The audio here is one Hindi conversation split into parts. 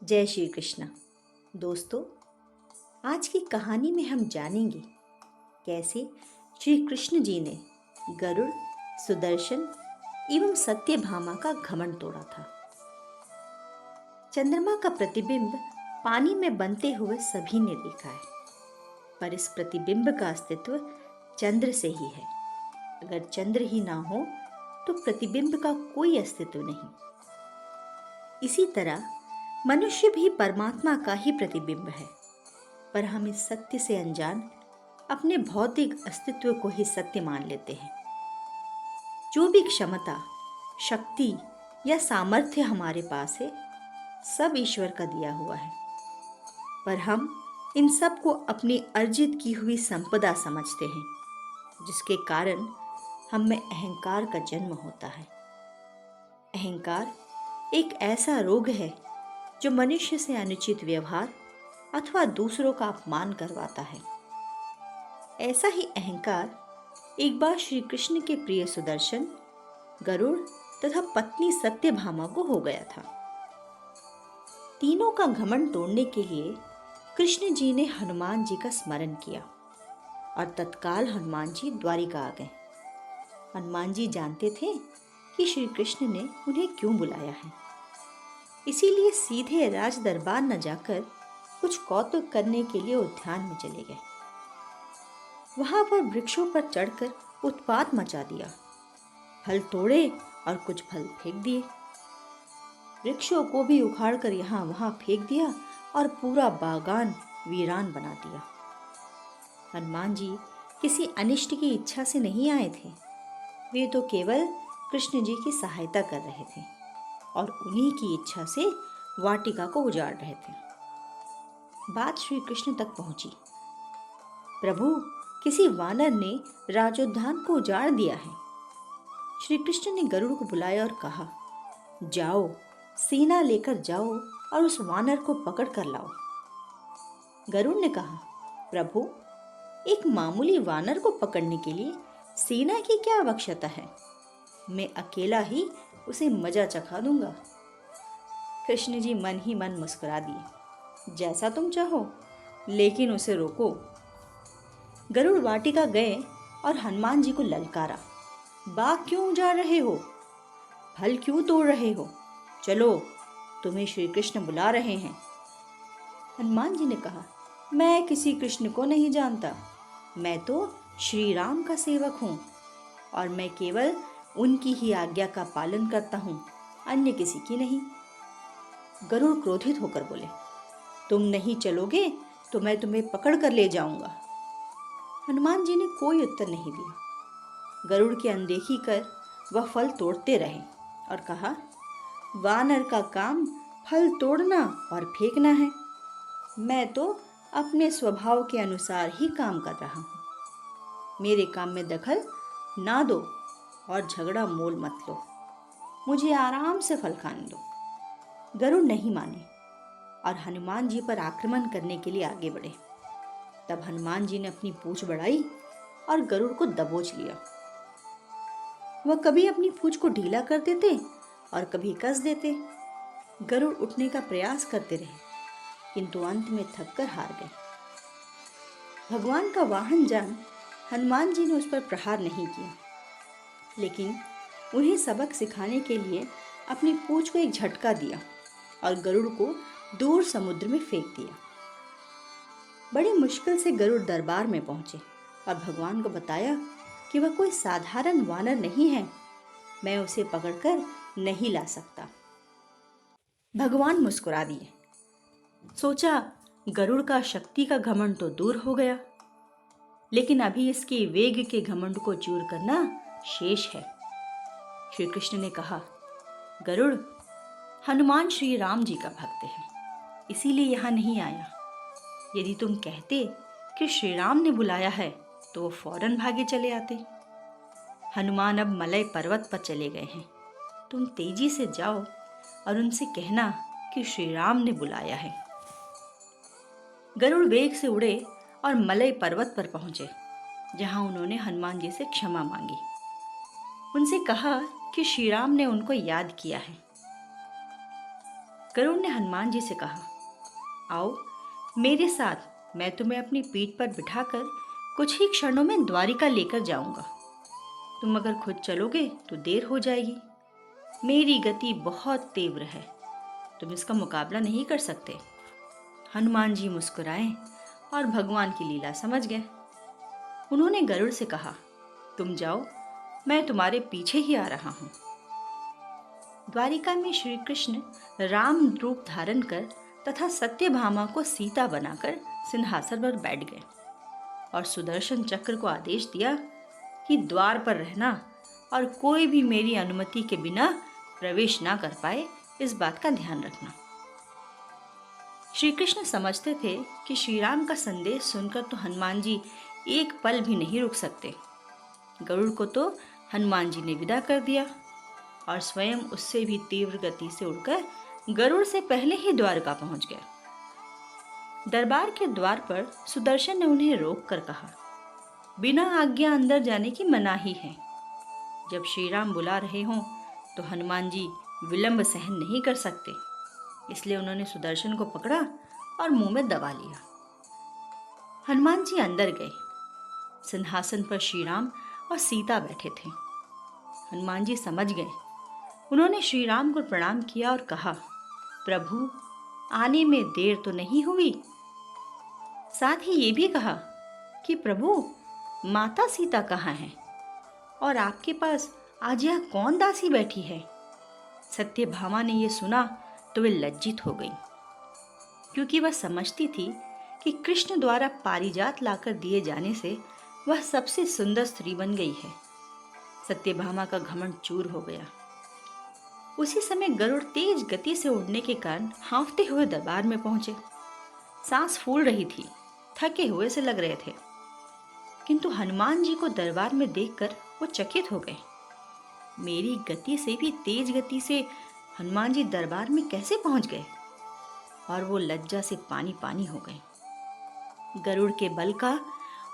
जय श्री कृष्ण। दोस्तों, आज की कहानी में हम जानेंगे कैसे श्री कृष्ण जी ने गरुड़, सुदर्शन एवं सत्यभामा का घमंड तोड़ा था। चंद्रमा का प्रतिबिंब पानी में बनते हुए सभी ने देखा है, पर इस प्रतिबिंब का अस्तित्व चंद्र से ही है। अगर चंद्र ही ना हो तो प्रतिबिंब का कोई अस्तित्व नहीं। इसी तरह मनुष्य भी परमात्मा का ही प्रतिबिंब है, पर हम इस सत्य से अनजान अपने भौतिक अस्तित्व को ही सत्य मान लेते हैं। जो भी क्षमता, शक्ति या सामर्थ्य हमारे पास है, सब ईश्वर का दिया हुआ है, पर हम इन सब को अपनी अर्जित की हुई संपदा समझते हैं, जिसके कारण हम में अहंकार का जन्म होता है। अहंकार एक ऐसा रोग है जो मनुष्य से अनुचित व्यवहार अथवा दूसरों का अपमान करवाता है। ऐसा ही अहंकार एक बार श्री कृष्ण के प्रिय सुदर्शन, गरुड़ तथा पत्नी सत्यभामा को हो गया था। तीनों का घमंड तोड़ने के लिए कृष्ण जी ने हनुमान जी का स्मरण किया और तत्काल हनुमान जी द्वारिका आ गए। हनुमान जी जानते थे कि श्री कृष्ण ने उन्हें क्यों बुलाया है, इसीलिए सीधे राज दरबार न जाकर कुछ कौतुक करने के लिए उद्यान में चले गए। वहां पर वृक्षों पर चढ़कर उत्पात मचा दिया, फल तोड़े और कुछ फल फेंक दिए। वृक्षों को भी उखाड़कर यहाँ वहां फेंक दिया और पूरा बागान वीरान बना दिया। हनुमान जी किसी अनिष्ट की इच्छा से नहीं आए थे, वे तो केवल कृष्ण जी की सहायता कर रहे थे और उन्हीं की इच्छा से वाटिका को उजाड़ रहे थे। बात श्री कृष्ण तक पहुंची। प्रभु, किसी वानर ने राजोद्यान को उजाड़ दिया है। श्री कृष्ण ने गरुड़ को बुलाया और कहा, जाओ, सेना लेकर जाओ और उस वानर को पकड़ कर लाओ। गरुड़ ने कहा, प्रभु, एक मामूली वानर को पकड़ने के लिए सेना की क्या आवश्यकता है? मैं अकेला ही उसे मजा चखा दूंगा। कृष्ण जी मन ही मन मुस्कुरा दिए, जैसा तुम चाहो, लेकिन उसे रोको। गरुड़ वाटिका गए और हनुमान जी को ललकारा, बाग क्यों उजाड़ रहे हो? फल क्यों तोड़ रहे हो? चलो, तुम्हें श्री कृष्ण बुला रहे हैं। हनुमान जी ने कहा, मैं किसी कृष्ण को नहीं जानता, मैं तो श्री राम का सेवक हूँ और मैं केवल उनकी ही आज्ञा का पालन करता हूँ, अन्य किसी की नहीं। गरुड़ क्रोधित होकर बोले, तुम नहीं चलोगे तो मैं तुम्हें पकड़ कर ले जाऊंगा। हनुमान जी ने कोई उत्तर नहीं दिया। गरुड़ की अनदेखी कर वह फल तोड़ते रहे और कहा, वानर का काम फल तोड़ना और फेंकना है, मैं तो अपने स्वभाव के अनुसार ही काम कर रहा हूँ। मेरे काम में दखल ना दो और झगड़ा मोल मत लो, मुझे आराम से फल खाने दो। गरुड़ नहीं माने और हनुमान जी पर आक्रमण करने के लिए आगे बढ़े। तब हनुमान जी ने अपनी पूंछ बढ़ाई और गरुड़ को दबोच लिया। वह कभी अपनी पूंछ को ढीला कर देते और कभी कस देते। गरुड़ उठने का प्रयास करते रहे, किंतु अंत में थककर हार गए। भगवान का वाहन जान हनुमान जी ने उस पर प्रहार नहीं किया, लेकिन उन्हें सबक सिखाने के लिए अपनी पूंछ को एक झटका दिया और गरुड़ को दूर समुद्र में फेंक दिया। बड़ी मुश्किल से गरुड़ दरबार में पहुंचे और भगवान को बताया कि वह कोई साधारण वानर नहीं है, मैं उसे पकड़कर नहीं ला सकता। भगवान मुस्कुरा दिए। सोचा, गरुड़ का शक्ति का घमंड तो दूर हो गया, लेकिन अभी इसके वेग के घमंड को चूर करना शेष है। श्री कृष्ण ने कहा, गरुड़, हनुमान श्री राम जी का भक्त है, इसीलिए यहाँ नहीं आया। यदि तुम कहते कि श्री राम ने बुलाया है तो वो फौरन भागे चले आते। हनुमान अब मलय पर्वत पर चले गए हैं, तुम तेजी से जाओ और उनसे कहना कि श्री राम ने बुलाया है। गरुड़ वेग से उड़े और मलय पर्वत पर पहुंचे, जहां उन्होंने हनुमान जी से क्षमा मांगी। उनसे कहा कि श्री राम ने उनको याद किया है। गरुड़ ने हनुमान जी से कहा, आओ मेरे साथ, मैं तुम्हें अपनी पीठ पर बिठाकर कुछ ही क्षणों में द्वारिका लेकर जाऊंगा। तुम अगर खुद चलोगे तो देर हो जाएगी। मेरी गति बहुत तीव्र है, तुम इसका मुकाबला नहीं कर सकते। हनुमान जी मुस्कुराए और भगवान की लीला समझ गए। उन्होंने गरुड़ से कहा, तुम जाओ, मैं तुम्हारे पीछे ही आ रहा हूं। द्वारिका में श्री कृष्ण राम रूप धारण कर तथा सत्यभामा को सीता बनाकर सिंहासन पर बैठ गए और सुदर्शन चक्र को आदेश दिया कि द्वार पर रहना और कोई भी मेरी अनुमति के बिना प्रवेश ना कर पाए, इस बात का ध्यान रखना। श्री कृष्ण समझते थे कि श्री राम का संदेश सुनकर तो हनुमान जी एक पल भी नहीं रुक सकते। गरुड़ को तो हनुमान जी ने विदा कर दिया और स्वयं उससे भी तीव्र गति से उड़कर गरुड़ से पहले ही द्वारका पहुंच गया। दरबार के द्वार पर सुदर्शन ने उन्हें रोक कर कहा, बिना आज्ञा अंदर जाने की मनाही है। जब श्री राम बुला रहे हों तो हनुमान जी विलंब सहन नहीं कर सकते, इसलिए उन्होंने सुदर्शन को पकड़ा और मुंह में दबा लिया। हनुमान जी अंदर गए। सिंहासन पर श्री राम और सीता बैठे थे। हनुमान जी समझ गए। उन्होंने श्री राम को प्रणाम किया और कहा, प्रभु, आने में देर तो नहीं हुई? साथ ही ये भी कहा कि प्रभु, माता सीता कहाँ हैं और आपके पास आज यह कौन दासी बैठी है? सत्यभामा ने यह सुना तो वे लज्जित हो गई, क्योंकि वह समझती थी कि कृष्ण द्वारा पारिजात लाकर दिए जाने से वह सबसे सुंदर स्त्री बन गई है। सत्यभामा का घमंड चूर हो गया। उसी समय गरुड़ तेज गति से उड़ने के कारण हाँफते हुए दरबार में पहुंचे। सांस फूल रही थी, थके हुए से लग रहे थे, किंतु हनुमान जी को दरबार में देखकर वो चकित हो गए। मेरी गति से भी तेज गति से हनुमान जी दरबार में कैसे पहुंच गए? और वो लज्जा से पानी पानी हो गए। गरुड़ के बल का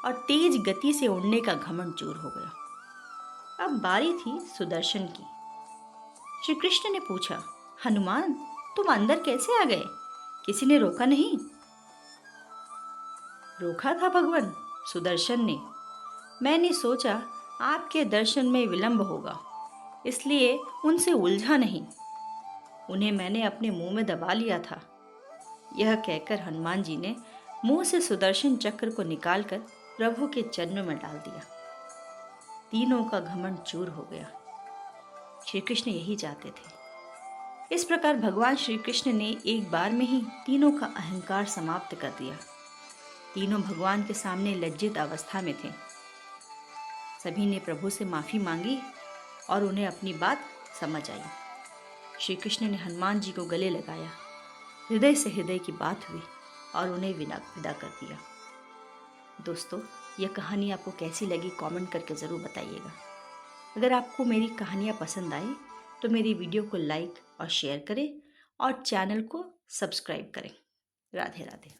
और तेज गति से उड़ने का घमंड चूर हो गया। अब बारी थी सुदर्शन की। श्री कृष्ण ने पूछा, हनुमान, तुम अंदर कैसे आ गए? किसी ने रोका नहीं? रोका था भगवान, सुदर्शन ने। मैंने सोचा आपके दर्शन में विलंब होगा, इसलिए उनसे उलझा नहीं। उन्हें मैंने अपने मुंह में दबा लिया था। यह कहकर हनुमान जी ने मुंह से सुदर्शन चक्र को निकालकर प्रभु के चरणों में डाल दिया। तीनों का घमंड चूर हो गया। श्री कृष्ण यही चाहते थे। इस प्रकार भगवान श्री कृष्ण ने एक बार में ही तीनों का अहंकार समाप्त कर दिया। तीनों भगवान के सामने लज्जित अवस्था में थे। सभी ने प्रभु से माफी मांगी और उन्हें अपनी बात समझ आई। श्री कृष्ण ने हनुमान जी को गले लगाया। हृदय से हृदय की बात हुई और उन्हें विदा कर दिया। दोस्तों, यह कहानी आपको कैसी लगी कमेंट करके ज़रूर बताइएगा। अगर आपको मेरी कहानियाँ पसंद आई तो मेरी वीडियो को लाइक और शेयर करें और चैनल को सब्सक्राइब करें। राधे राधे।